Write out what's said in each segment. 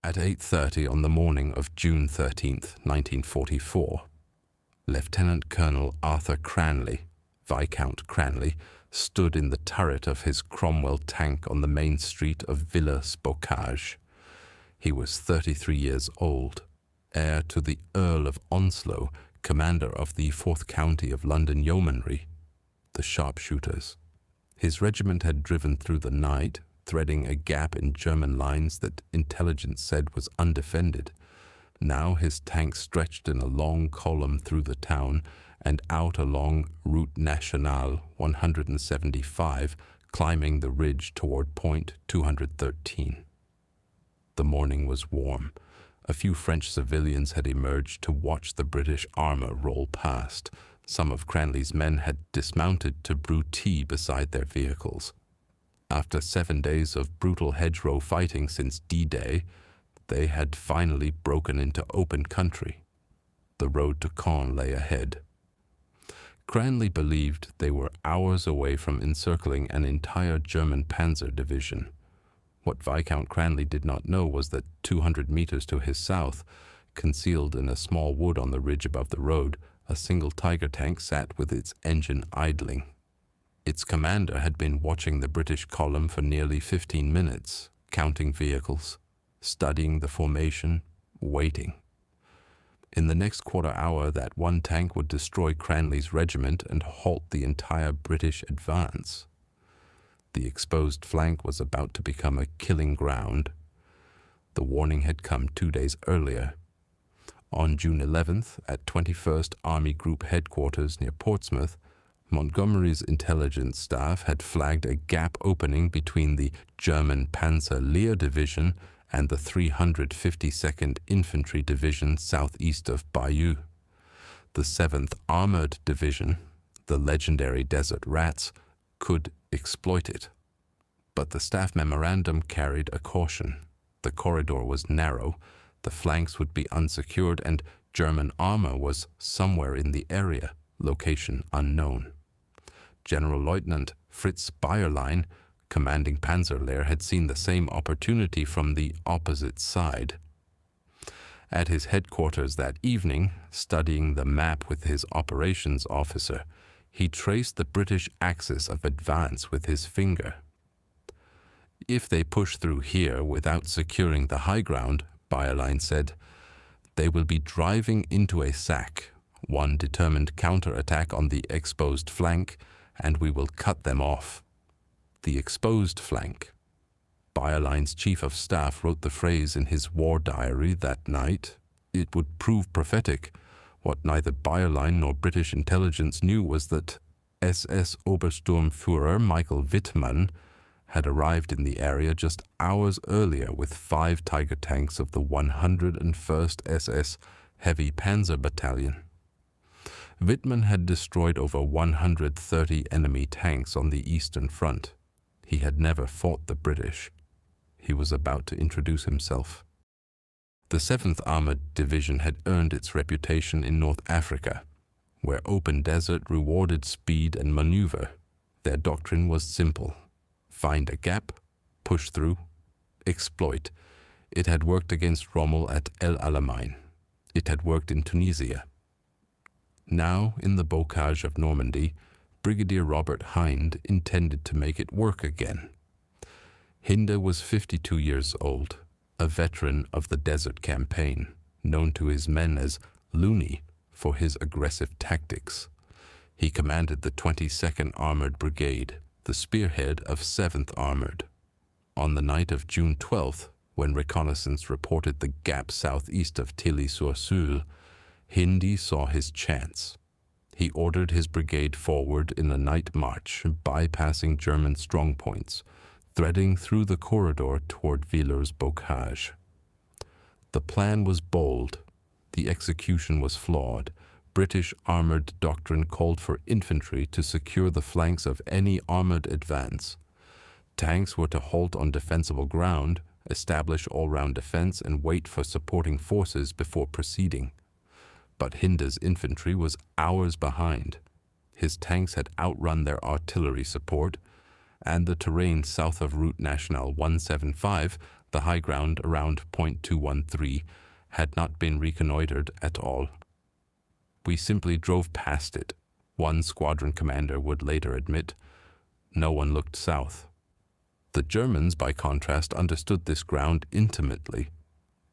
At 8:30 on the morning of June 13th, 1944, Lieutenant Colonel Arthur Cranley, Viscount Cranley, stood in the turret of his Cromwell tank on the main street of Villers-Bocage. He was 33 years old, heir to the Earl of Onslow, commander of the 4th County of London Yeomanry, the Sharpshooters. His regiment had driven through the night, threading a gap in German lines that intelligence said was undefended. Now his tank stretched in a long column through the town and out along Route Nationale 175, climbing the ridge toward Point 213. The morning was warm. A few French civilians had emerged to watch the British armor roll past. Some of Cranley's men had dismounted to brew tea beside their vehicles. After 7 days of brutal hedgerow fighting since D-Day, they had finally broken into open country. The road to Caen lay ahead. Cranley believed they were hours away from encircling an entire German Panzer Division. What Viscount Cranley did not know was that 200 meters to his south, concealed in a small wood on the ridge above the road, a single Tiger tank sat with its engine idling. Its commander had been watching the British column for nearly 15 minutes, counting vehicles, studying the formation, waiting. In the next quarter hour, that one tank would destroy Cranley's regiment and halt the entire British advance. The exposed flank was about to become a killing ground. The warning had come 2 days earlier. On June 11th, at 21st Army Group Headquarters near Portsmouth, Montgomery's intelligence staff had flagged a gap opening between the German Panzer Lehr Division and the 352nd Infantry Division southeast of Bayeux. The 7th Armoured Division, the legendary Desert Rats, could exploit it. But the staff memorandum carried a caution. The corridor was narrow, the flanks would be unsecured, and German armor was somewhere in the area, location unknown. General Lieutenant Fritz Bayerlein, commanding Panzer Lehr, had seen the same opportunity from the opposite side. At his headquarters that evening, studying the map with his operations officer, he traced the British axis of advance with his finger. If they push through here without securing the high ground, Bayerlein said, they will be driving into a sack, one determined counterattack on the exposed flank, and we will cut them off. The exposed flank. Bayerlein's chief of staff wrote the phrase in his war diary that night. It would prove prophetic. What neither Bayerlein nor British intelligence knew was that SS Obersturmführer Michael Wittmann had arrived in the area just hours earlier with 5 Tiger tanks of the 101st SS Heavy Panzer Battalion. Wittmann had destroyed over 130 enemy tanks on the Eastern Front. He had never fought the British. He was about to introduce himself. The 7th Armoured Division had earned its reputation in North Africa, where open desert rewarded speed and maneuver. Their doctrine was simple. Find a gap, push through, exploit. It had worked against Rommel at El Alamein. It had worked in Tunisia. Now, in the Bocage of Normandy, Brigadier Robert Hinde intended to make it work again. Hinde was 52 years old, a veteran of the Desert Campaign, known to his men as Looney for his aggressive tactics. He commanded the 22nd Armoured Brigade, the spearhead of 7th Armoured. On the night of June 12th, when reconnaissance reported the gap southeast of Tilly-sur-Seulles, Hinde saw his chance. He ordered his brigade forward in a night march, bypassing German strongpoints, threading through the corridor toward Villers-Bocage. The plan was bold. The execution was flawed. British armoured doctrine called for infantry to secure the flanks of any armoured advance. Tanks were to halt on defensible ground, establish all-round defense, and wait for supporting forces before proceeding. But Hinde's infantry was hours behind. His tanks had outrun their artillery support, and the terrain south of Route Nationale 175 The high ground around Point 213 had not been reconnoitered at all. We simply drove past it, one squadron commander would later admit. No one looked south. The Germans, by contrast, understood this ground intimately.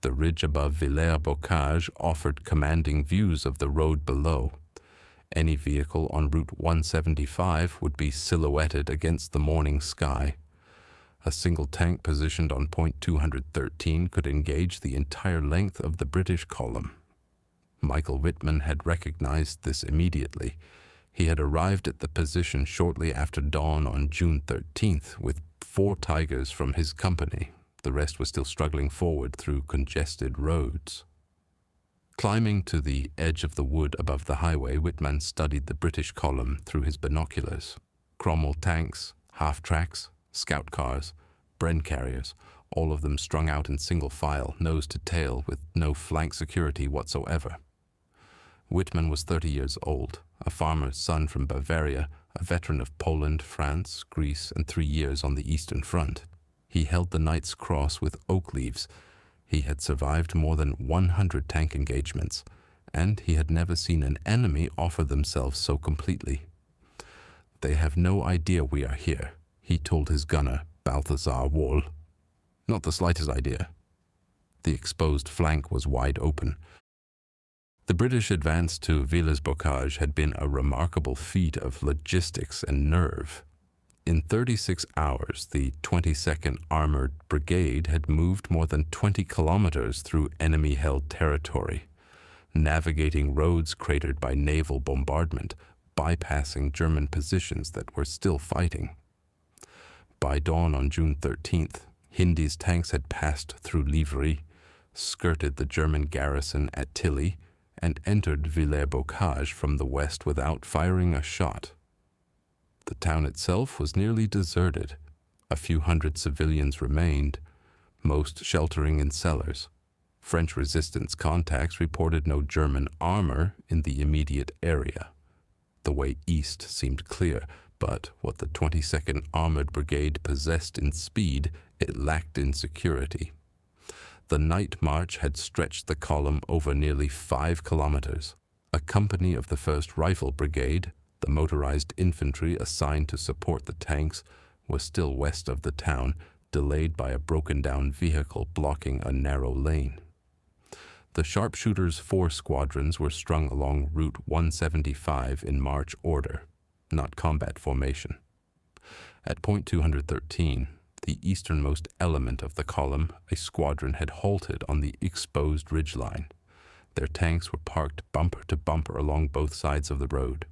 The ridge above Villers-Bocage offered commanding views of the road below. Any vehicle on Route 175 would be silhouetted against the morning sky. A single tank positioned on Point 213 could engage the entire length of the British column. Michael Wittmann had recognized this immediately. He had arrived at the position shortly after dawn on June 13th with 4 Tigers from his company. The rest was still struggling forward through congested roads. Climbing to the edge of the wood above the highway, Wittmann studied the British column through his binoculars. Cromwell tanks, half-tracks, scout cars, Bren carriers, all of them strung out in single file, nose to tail, with no flank security whatsoever. Wittmann was 30 years old, a farmer's son from Bavaria, a veteran of Poland, France, Greece, and 3 years on the Eastern Front. He held the Knight's Cross with oak leaves. He had survived more than 100 tank engagements, and he had never seen an enemy offer themselves so completely. "They have no idea we are here," he told his gunner, Balthazar Wohl. "Not the slightest idea." The exposed flank was wide open. The British advance to Villers-Bocage had been a remarkable feat of logistics and nerve. In 36 hours, the 22nd Armoured Brigade had moved more than 20 kilometers through enemy-held territory, navigating roads cratered by naval bombardment, bypassing German positions that were still fighting. By dawn on June 13th, Hinde's tanks had passed through Livry, skirted the German garrison at Tilly, and entered Villers-Bocage from the west without firing a shot. The town itself was nearly deserted. A few hundred civilians remained, most sheltering in cellars. French resistance contacts reported no German armor in the immediate area. The way east seemed clear, but what the 22nd Armoured Brigade possessed in speed, it lacked in security. The night march had stretched the column over nearly 5 kilometers. A company of the 1st Rifle Brigade, the motorized infantry assigned to support the tanks, was still west of the town, delayed by a broken-down vehicle blocking a narrow lane. The Sharpshooters' 4 squadrons were strung along Route 175 in march order, not combat formation. At Point 213, the easternmost element of the column, a squadron had halted on the exposed ridgeline. Their tanks were parked bumper to bumper along both sides of the road.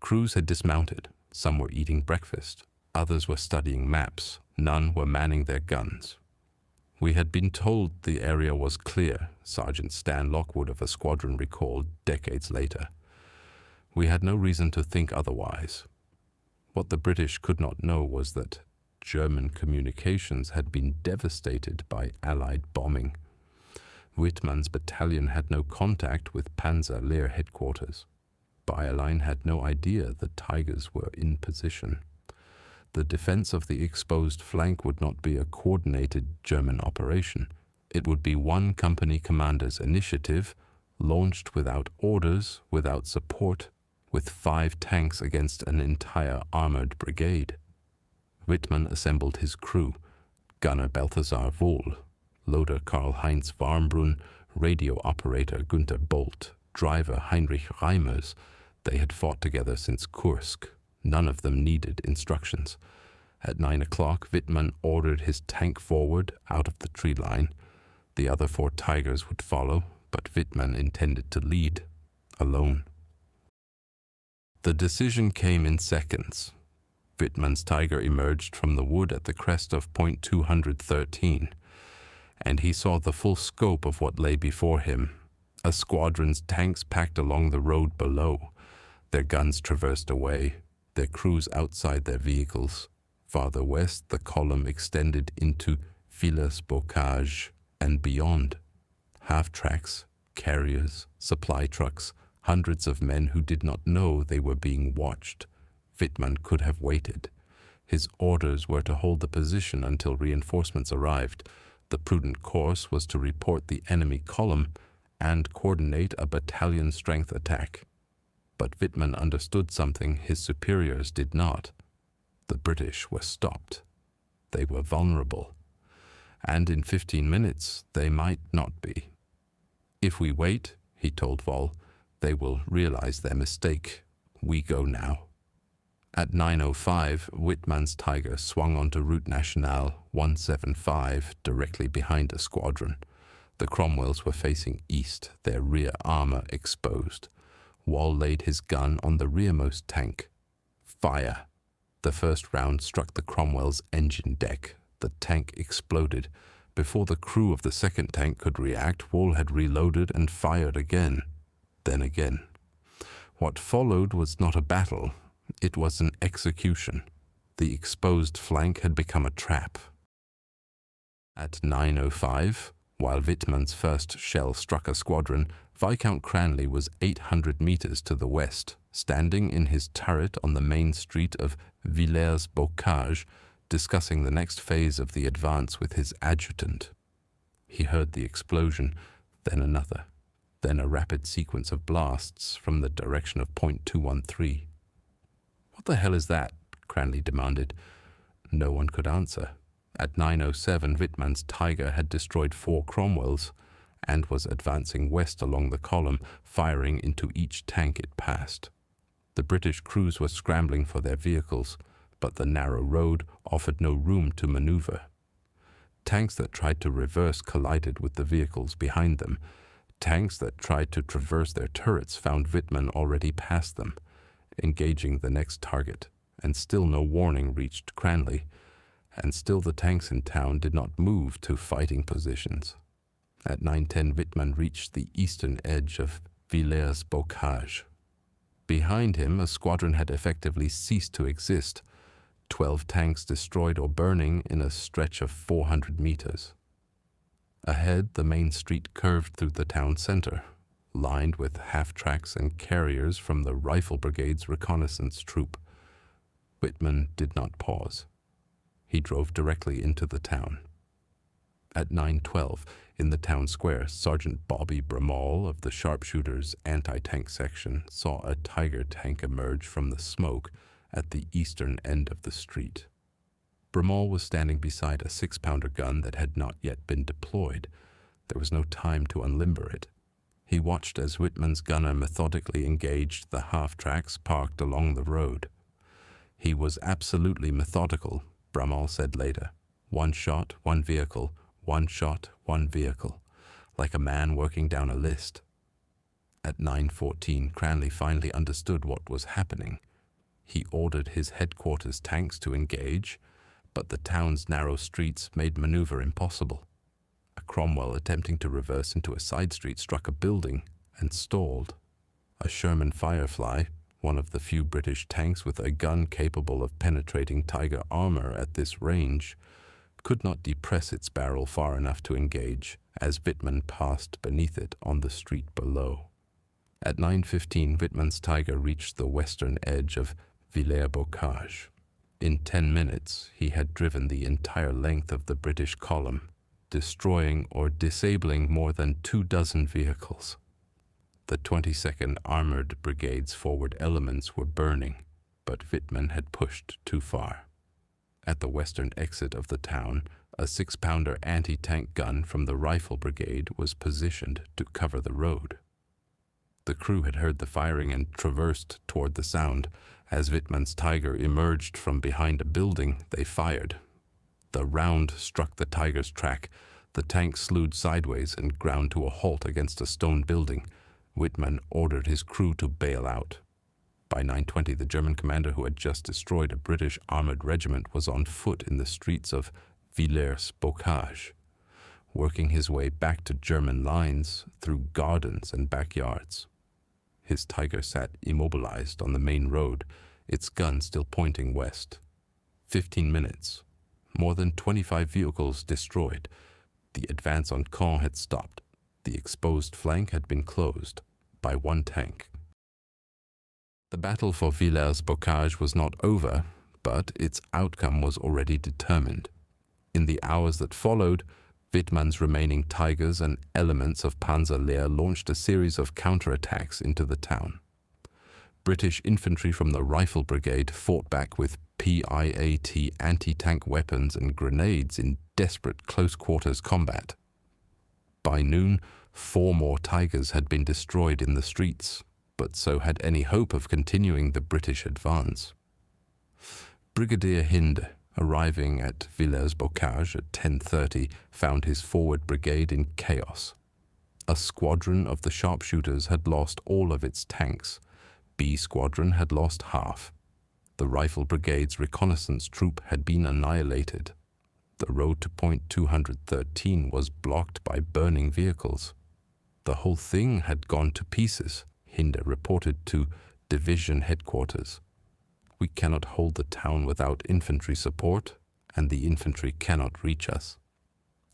Crews had dismounted. Some were eating breakfast. Others were studying maps. None were manning their guns. "We had been told the area was clear," Sergeant Stan Lockwood of a squadron recalled decades later. "We had no reason to think otherwise." What the British could not know was that German communications had been devastated by Allied bombing. Wittmann's battalion had no contact with Panzer Lehr headquarters. Bayeux had no idea the Tigers were in position. The defense of the exposed flank would not be a coordinated German operation. It would be one company commander's initiative, launched without orders, without support, with 5 tanks against an entire armored brigade. Wittmann assembled his crew: gunner Balthazar Wohl, loader Karl-Heinz Warmbrunn, radio operator Günther Bolt, driver Heinrich Reimers. They had fought together since Kursk. None of them needed instructions. At 9 o'clock, Wittmann ordered his tank forward out of the tree line. The other 4 Tigers would follow, but Wittmann intended to lead, alone. The decision came in seconds. Wittmann's Tiger emerged from the wood at the crest of Point 213, and he saw the full scope of what lay before him. A squadron's tanks packed along the road below. Their guns traversed away, their crews outside their vehicles. Farther west, the column extended into Villers-Bocage and beyond. Half-tracks, carriers, supply trucks, hundreds of men who did not know they were being watched. Wittmann could have waited. His orders were to hold the position until reinforcements arrived, The prudent course was to report the enemy column and coordinate a battalion-strength attack. But Wittmann understood something his superiors did not. The British were stopped. They were vulnerable. And in 15 minutes they might not be. If we wait, he told Woll, they will realize their mistake. We go now. At 9:05, Wittmann's Tiger swung onto Route Nationale 175 directly behind a squadron. The Cromwells were facing east, their rear armor exposed. Woll laid his gun on the rearmost tank. Fire! The first round struck the Cromwell's engine deck. The tank exploded. Before the crew of the second tank could react, Woll had reloaded and fired again. Then again. What followed was not a battle. It was an execution. The exposed flank had become a trap. At 9:05, while Wittmann's first shell struck a squadron, Viscount Cranley was 800 meters to the west, standing in his turret on the main street of Villers-Bocage, discussing the next phase of the advance with his adjutant. He heard the explosion, then another, then a rapid sequence of blasts from the direction of Point 213. "What the hell is that?" Cranley demanded. No one could answer. At 9:07, Wittmann's Tiger had destroyed 4 Cromwells and was advancing west along the column, firing into each tank it passed. The British crews were scrambling for their vehicles, but the narrow road offered no room to maneuver. Tanks that tried to reverse collided with the vehicles behind them. Tanks that tried to traverse their turrets found Wittmann already past them, engaging the next target, and still no warning reached Cranley, and still the tanks in town did not move to fighting positions. At 9:10, Wittmann reached the eastern edge of Villers-Bocage. Behind him, a squadron had effectively ceased to exist, 12 tanks destroyed or burning in a stretch of 400 meters. Ahead, the main street curved through the town center, lined with half-tracks and carriers from the Rifle Brigade's reconnaissance troop. Wittmann did not pause. He drove directly into the town. At 9:12, in the town square, Sergeant Bobby Bramall of the Sharpshooters anti-tank section saw a Tiger tank emerge from the smoke at the eastern end of the street. Bramall was standing beside a 6-pounder gun that had not yet been deployed. There was no time to unlimber it. He watched as Wittmann's gunner methodically engaged the half-tracks parked along the road. He was absolutely methodical, Bramall said later. 1 shot, 1 vehicle, 1 shot, 1 vehicle, like a man working down a list. At 9:14, Cranley finally understood what was happening. He ordered his headquarters tanks to engage, but the town's narrow streets made maneuver impossible. A Cromwell attempting to reverse into a side street struck a building and stalled. A Sherman Firefly, one of the few British tanks with a gun capable of penetrating Tiger armor at this range, could not depress its barrel far enough to engage as Wittmann passed beneath it on the street below. At 9:15, Wittmann's Tiger reached the western edge of Villers-Bocage. In 10 minutes, he had driven the entire length of the British column, destroying or disabling more than 24 vehicles. The 22nd Armoured Brigade's forward elements were burning, but Wittmann had pushed too far. At the western exit of the town, a 6-pounder anti-tank gun from the Rifle Brigade was positioned to cover the road. The crew had heard the firing and traversed toward the sound. As Wittmann's Tiger emerged from behind a building, they fired. The round struck the Tiger's track. The tank slewed sideways and ground to a halt against a stone building. Wittmann ordered his crew to bail out. By 9:20, the German commander who had just destroyed a British armored regiment was on foot in the streets of Villers-Bocage, working his way back to German lines through gardens and backyards. His Tiger sat immobilized on the main road, its gun still pointing west. 15 minutes. More than 25 vehicles destroyed. The advance on Caen had stopped. The exposed flank had been closed by 1 tank. The battle for Villers-Bocage was not over, but its outcome was already determined. In the hours that followed, Wittmann's remaining Tigers and elements of Panzer Lehr launched a series of counterattacks into the town. British infantry from the Rifle Brigade fought back with PIAT anti-tank weapons and grenades in desperate close-quarters combat. By noon, 4 more Tigers had been destroyed in the streets, but so had any hope of continuing the British advance. Brigadier Hinde, arriving at Villers-Bocage at 10:30, found his forward brigade in chaos. A squadron of the Sharpshooters had lost all of its tanks. B Squadron had lost half. The Rifle Brigade's reconnaissance troop had been annihilated. The road to point 213 was blocked by burning vehicles. The whole thing had gone to pieces, Hinde reported to division headquarters. We cannot hold the town without infantry support, and the infantry cannot reach us.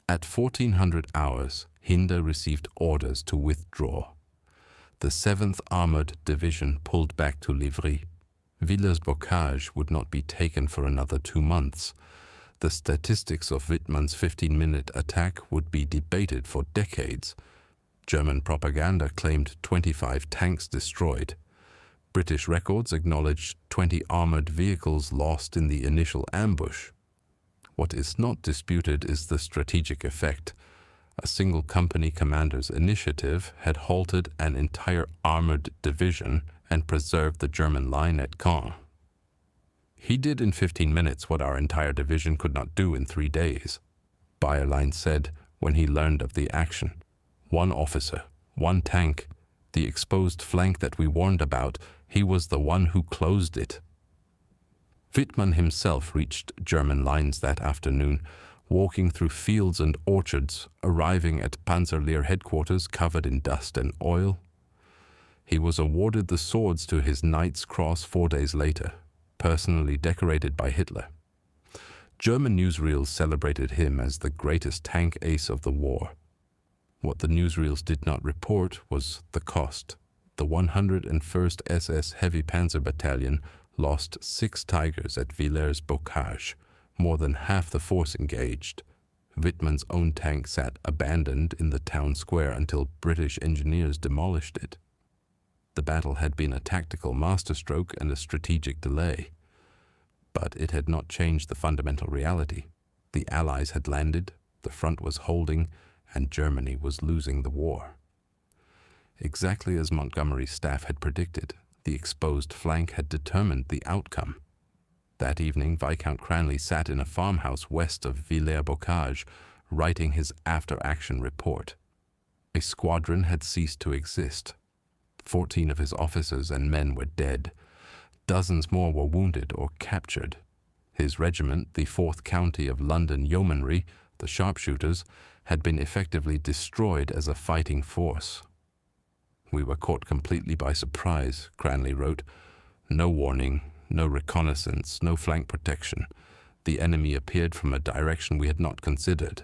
At 1400 hours, Hinde received orders to withdraw. The 7th Armoured Division pulled back to Livry. Villers-Bocage would not be taken for another 2 months. The statistics of Wittmann's 15-minute attack would be debated for decades. German propaganda claimed 25 tanks destroyed. British records acknowledged 20 armoured vehicles lost in the initial ambush. What is not disputed is the strategic effect. A single company commander's initiative had halted an entire armoured division and preserved the German line at Caen. He did in 15 minutes what our entire division could not do in 3 days, Bayeux said when he learned of the action. 1 officer, 1 tank, the exposed flank that we warned about, he was the one who closed it. Wittmann himself reached German lines that afternoon, walking through fields and orchards, arriving at Panzer Lehr headquarters covered in dust and oil. He was awarded the swords to his Knight's Cross 4 days later, personally decorated by Hitler. German newsreels celebrated him as the greatest tank ace of the war. What the newsreels did not report was the cost. The 101st SS Heavy Panzer Battalion lost 6 Tigers at Villers-Bocage, more than half the force engaged. Wittmann's own tank sat abandoned in the town square until British engineers demolished it. The battle had been a tactical masterstroke and a strategic delay. But it had not changed the fundamental reality. The Allies had landed, the front was holding, and Germany was losing the war. Exactly as Montgomery's staff had predicted, the exposed flank had determined the outcome. That evening, Viscount Cranley sat in a farmhouse west of Villers-Bocage, writing his after-action report. A squadron had ceased to exist. 14 of his officers and men were dead. Dozens more were wounded or captured. His regiment, the 4th County of London Yeomanry, the Sharpshooters, had been effectively destroyed as a fighting force. We were caught completely by surprise, Cranley wrote. No warning, no reconnaissance, no flank protection. The enemy appeared from a direction we had not considered.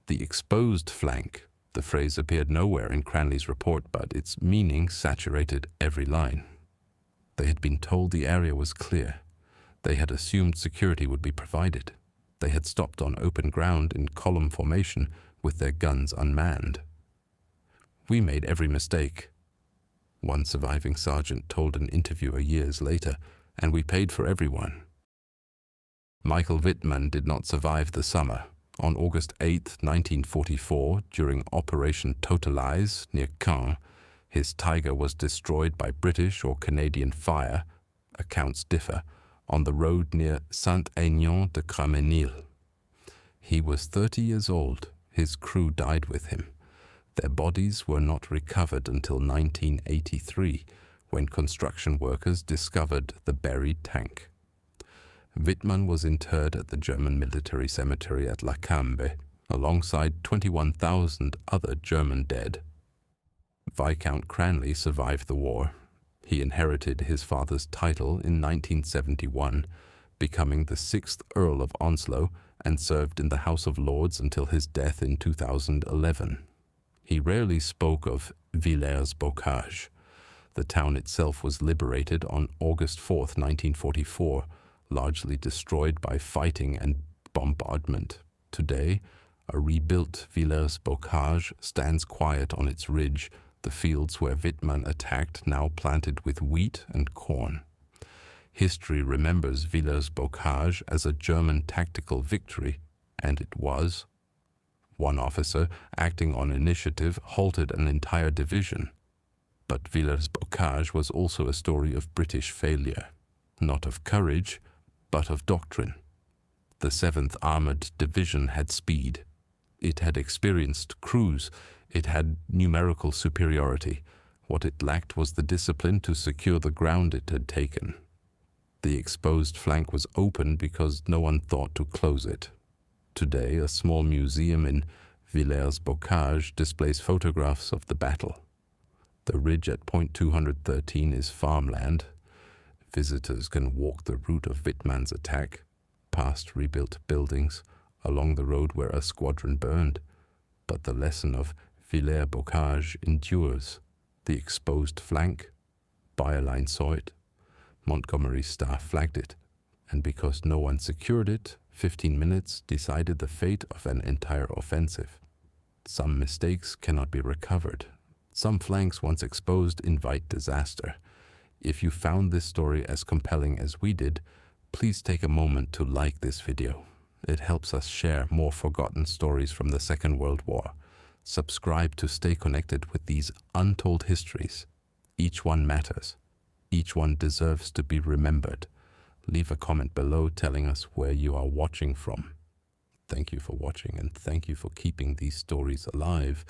The exposed flank, the phrase appeared nowhere in Cranley's report, but its meaning saturated every line. They had been told the area was clear. They had assumed security would be provided. They had stopped on open ground in column formation with their guns unmanned. We made every mistake, one surviving sergeant told an interviewer years later, and we paid for everyone. Michael Wittmann did not survive the summer. On August 8, 1944, during Operation Totalize near Caen, his Tiger was destroyed by British or Canadian fire, accounts differ, on the road near Saint-Aignan de Cramenil. He was 30 years old. His crew died with him. Their bodies were not recovered until 1983, when construction workers discovered the buried tank. Wittmann was interred at the German military cemetery at La Cambe, alongside 21,000 other German dead. Viscount Cranley survived the war. He inherited his father's title in 1971, becoming the 6th Earl of Onslow, and served in the House of Lords until his death in 2011. He rarely spoke of Villers-Bocage. The town itself was liberated on August 4, 1944, largely destroyed by fighting and bombardment. Today, A rebuilt Villers-Bocage stands quiet on its ridge, the fields where Wittmann attacked now planted with wheat and corn. History remembers Villers-Bocage as a German tactical victory, and it was. One officer, acting on initiative, halted an entire division. But Villers-Bocage was also a story of British failure, not of courage, but of doctrine. The 7th Armoured Division had speed. It had experienced crews. It had numerical superiority. What it lacked was the discipline to secure the ground it had taken. The exposed flank was open because no one thought to close it. Today, a small museum in Villers-Bocage displays photographs of the battle. The ridge at point 213 is farmland. Visitors can walk the route of Wittmann's attack, past rebuilt buildings, along the road where a squadron burned. But the lesson of Villers-Bocage endures. The exposed flank, Bayeux saw it, Montgomery's staff flagged it, and because no one secured it, 15 minutes decided the fate of an entire offensive. Some mistakes cannot be recovered. Some flanks once exposed invite disaster. If you found this story as compelling as we did, please take a moment to like this video. It helps us share more forgotten stories from the Second World War. Subscribe to stay connected with these untold histories. Each one matters. Each one deserves to be remembered. Leave a comment below telling us where you are watching from. Thank you for watching, and thank you for keeping these stories alive.